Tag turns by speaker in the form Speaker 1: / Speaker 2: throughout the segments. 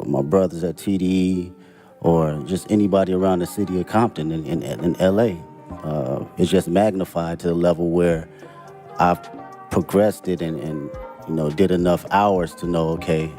Speaker 1: my brothers at TDE, or just anybody around the city of Compton in LA. It's just magnified to the level where I've progressed it and did enough hours to know, okay,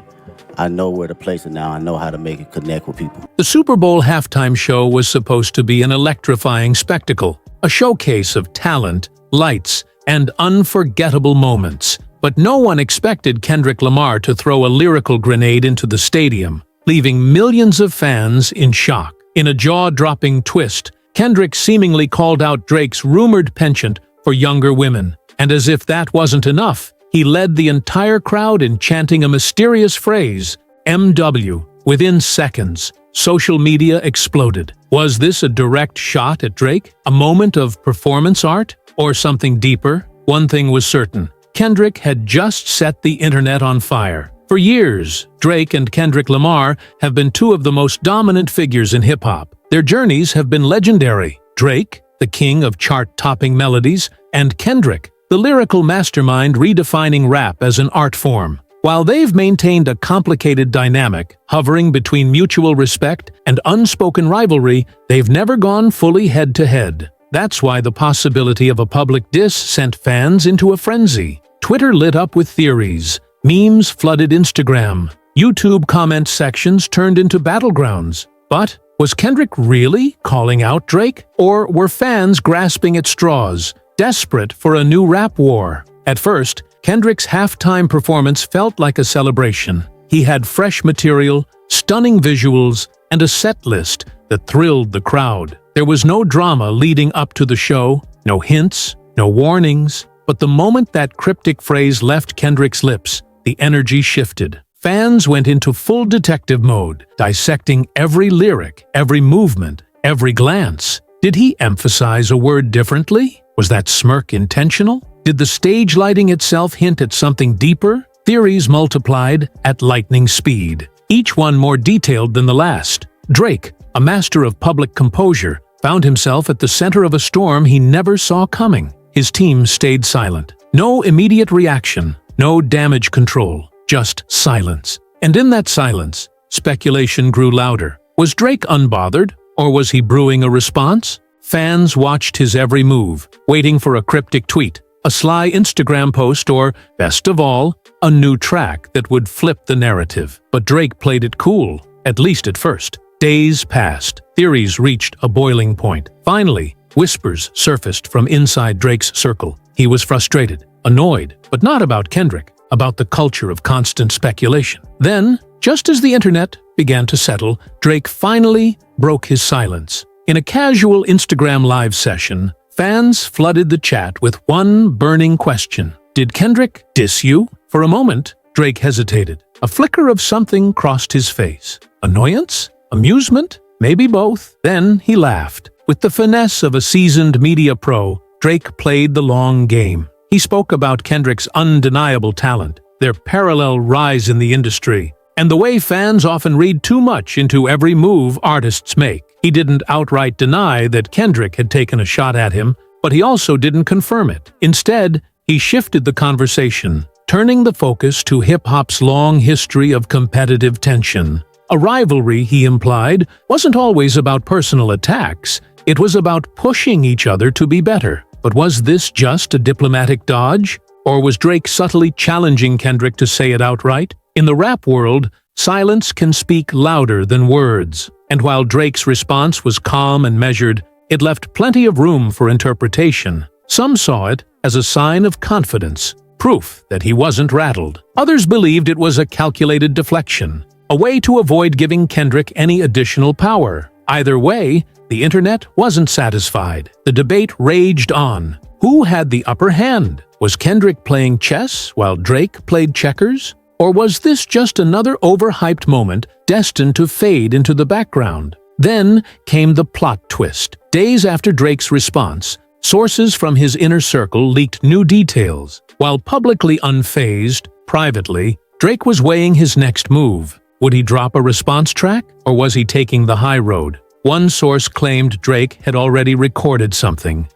Speaker 1: I know where to place it now. I know how to make it connect with people.
Speaker 2: The Super Bowl halftime show was supposed to be an electrifying spectacle, a showcase of talent, lights, and unforgettable moments. But no one expected Kendrick Lamar to throw a lyrical grenade into the stadium, leaving millions of fans in shock. In a jaw-dropping twist, Kendrick seemingly called out Drake's rumored penchant for younger women. And as if that wasn't enough, he led the entire crowd in chanting a mysterious phrase, MW. Within seconds, social media exploded. Was this a direct shot at Drake? A moment of performance art? Or something deeper? One thing was certain. Kendrick had just set the internet on fire. For years, Drake and Kendrick Lamar have been two of the most dominant figures in hip-hop. Their journeys have been legendary. Drake, the king of chart-topping melodies, and Kendrick, the lyrical mastermind redefining rap as an art form. While they've maintained a complicated dynamic, hovering between mutual respect and unspoken rivalry, they've never gone fully head-to-head. That's why the possibility of a public diss sent fans into a frenzy. Twitter lit up with theories. Memes flooded Instagram. YouTube comment sections turned into battlegrounds. But was Kendrick really calling out Drake? Or were fans grasping at straws, desperate for a new rap war? At first, Kendrick's halftime performance felt like a celebration. He had fresh material, stunning visuals, and a set list that thrilled the crowd. There was no drama leading up to the show, no hints, no warnings. But the moment that cryptic phrase left Kendrick's lips, the energy shifted. Fans went into full detective mode, dissecting every lyric, every movement, every glance. Did he emphasize a word differently? Was that smirk intentional? Did the stage lighting itself hint at something deeper? Theories multiplied at lightning speed, each one more detailed than the last. Drake, a master of public composure, found himself at the center of a storm he never saw coming. His team stayed silent. No immediate reaction, no damage control, just silence. And in that silence, speculation grew louder. Was Drake unbothered, or was he brewing a response? Fans watched his every move, waiting for a cryptic tweet, a sly Instagram post, or, best of all, a new track that would flip the narrative. But Drake played it cool, at least at first. Days passed. Theories reached a boiling point. Finally, whispers surfaced from inside Drake's circle. He was frustrated, annoyed, but not about Kendrick, about the culture of constant speculation. Then, just as the internet began to settle, Drake finally broke his silence. In a casual Instagram live session, fans flooded the chat with one burning question. Did Kendrick diss you? For a moment, Drake hesitated. A flicker of something crossed his face. Annoyance? Amusement? Maybe both. Then he laughed. With the finesse of a seasoned media pro, Drake played the long game. He spoke about Kendrick's undeniable talent, their parallel rise in the industry, and the way fans often read too much into every move artists make. He didn't outright deny that Kendrick had taken a shot at him, but he also didn't confirm it. Instead, he shifted the conversation, turning the focus to hip-hop's long history of competitive tension. A rivalry, he implied, wasn't always about personal attacks. It was about pushing each other to be better. But was this just a diplomatic dodge? Or was Drake subtly challenging Kendrick to say it outright? In the rap world, silence can speak louder than words. And while Drake's response was calm and measured, it left plenty of room for interpretation. Some saw it as a sign of confidence, proof that he wasn't rattled. Others believed it was a calculated deflection, a way to avoid giving Kendrick any additional power. Either way, the internet wasn't satisfied. The debate raged on. Who had the upper hand? Was Kendrick playing chess while Drake played checkers? Or was this just another overhyped moment destined to fade into the background? Then came the plot twist. Days after Drake's response, sources from his inner circle leaked new details. While publicly unfazed, privately, Drake was weighing his next move. Would he drop a response track, or was he taking the high road? One source claimed Drake had already recorded something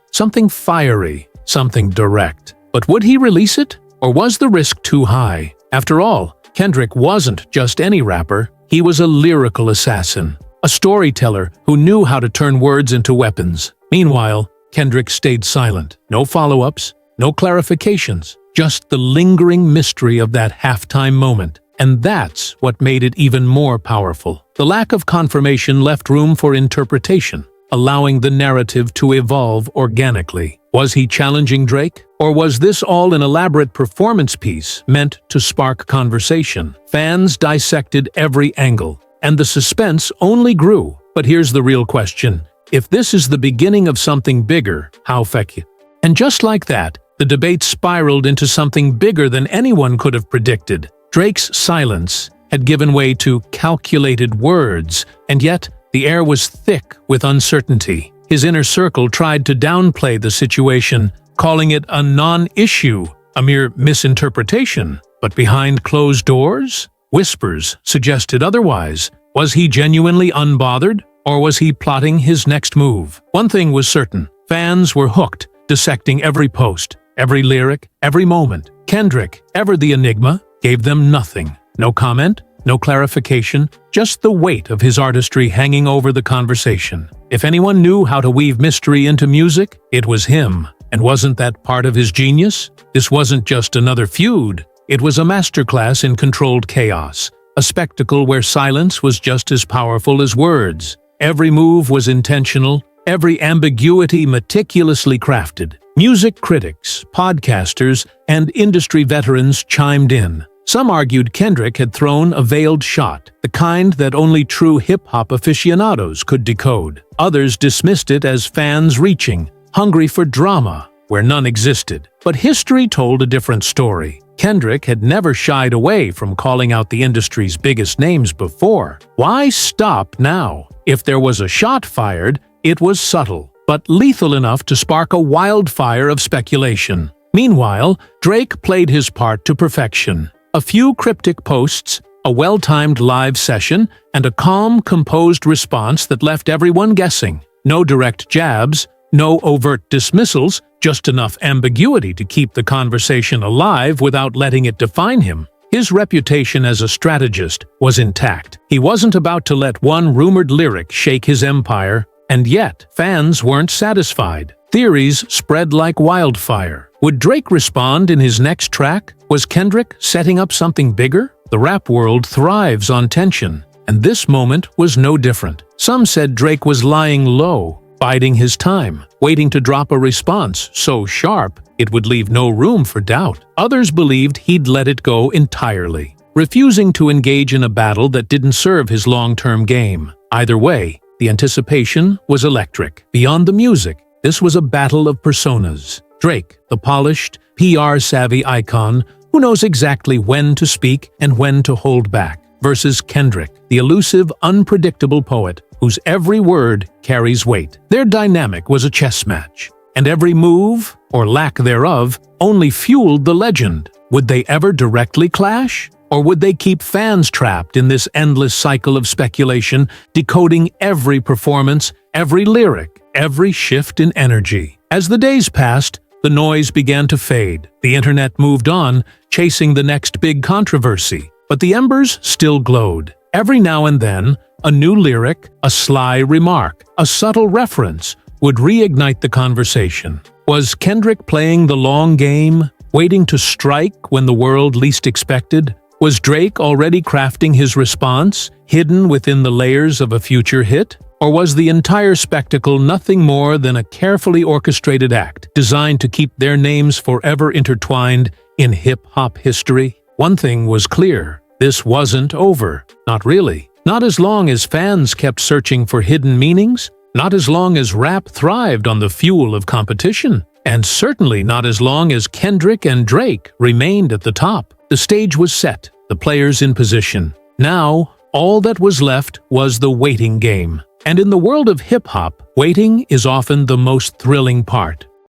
Speaker 2: fiery, something direct. But would he release it, or was the risk too high? After all, Kendrick wasn't just any rapper, he was a lyrical assassin, a storyteller who knew how to turn words into weapons. Meanwhile, Kendrick stayed silent. No follow-ups, no clarifications, just the lingering mystery of that halftime moment. And that's what made it even more powerful. The lack of confirmation left room for interpretation, allowing the narrative to evolve organically. Was he challenging Drake? Or was this all an elaborate performance piece meant to spark conversation? Fans dissected every angle, and the suspense only grew. But here's the real question. If this is the beginning of something bigger, how fake? And just like that, the debate spiraled into something bigger than anyone could have predicted. Drake's silence had given way to calculated words, and yet the air was thick with uncertainty. His inner circle tried to downplay the situation, calling it a non-issue, a mere misinterpretation. But behind closed doors, whispers suggested otherwise. Was he genuinely unbothered, or was he plotting his next move? One thing was certain. Fans were hooked, dissecting every post, every lyric, every moment. Kendrick, ever the enigma, gave them nothing. No comment, no clarification, just the weight of his artistry hanging over the conversation. If anyone knew how to weave mystery into music, it was him. And wasn't that part of his genius? This wasn't just another feud. It was a masterclass in controlled chaos, a spectacle where silence was just as powerful as words. Every move was intentional, every ambiguity meticulously crafted. Music critics, podcasters, and industry veterans chimed in. Some argued Kendrick had thrown a veiled shot, the kind that only true hip-hop aficionados could decode. Others dismissed it as fans reaching, hungry for drama, where none existed. But history told a different story. Kendrick had never shied away from calling out the industry's biggest names before. Why stop now? If there was a shot fired, it was subtle, but lethal enough to spark a wildfire of speculation. Meanwhile, Drake played his part to perfection. A few cryptic posts, a well-timed live session, and a calm, composed response that left everyone guessing. No direct jabs, no overt dismissals, just enough ambiguity to keep the conversation alive without letting it define him. His reputation as a strategist was intact. He wasn't about to let one rumored lyric shake his empire, and yet fans weren't satisfied. Theories spread like wildfire. Would Drake respond in his next track? Was Kendrick setting up something bigger? The rap world thrives on tension, and this moment was no different. Some said Drake was lying low, biding his time, waiting to drop a response so sharp it would leave no room for doubt. Others believed he'd let it go entirely, refusing to engage in a battle that didn't serve his long-term game. Either way, the anticipation was electric. Beyond the music, this was a battle of personas. Drake, the polished, PR-savvy icon who knows exactly when to speak and when to hold back, versus Kendrick, the elusive, unpredictable poet whose every word carries weight. Their dynamic was a chess match, and every move, or lack thereof, only fueled the legend. Would they ever directly clash? Or would they keep fans trapped in this endless cycle of speculation, decoding every performance, every lyric, every shift in energy? As the days passed, the noise began to fade. The internet moved on, chasing the next big controversy. But the embers still glowed. Every now and then, a new lyric, a sly remark, a subtle reference would reignite the conversation. Was Kendrick playing the long game, waiting to strike when the world least expected? Was Drake already crafting his response, hidden within the layers of a future hit? Or was the entire spectacle nothing more than a carefully orchestrated act, designed to keep their names forever intertwined in hip-hop history? One thing was clear. This wasn't over. Not really. Not as long as fans kept searching for hidden meanings, not as long as rap thrived on the fuel of competition, and certainly not as long as Kendrick and Drake remained at the top. The stage was set, the players in position. Now, all that was left was the waiting game. And in the world of hip-hop, waiting is often the most thrilling part.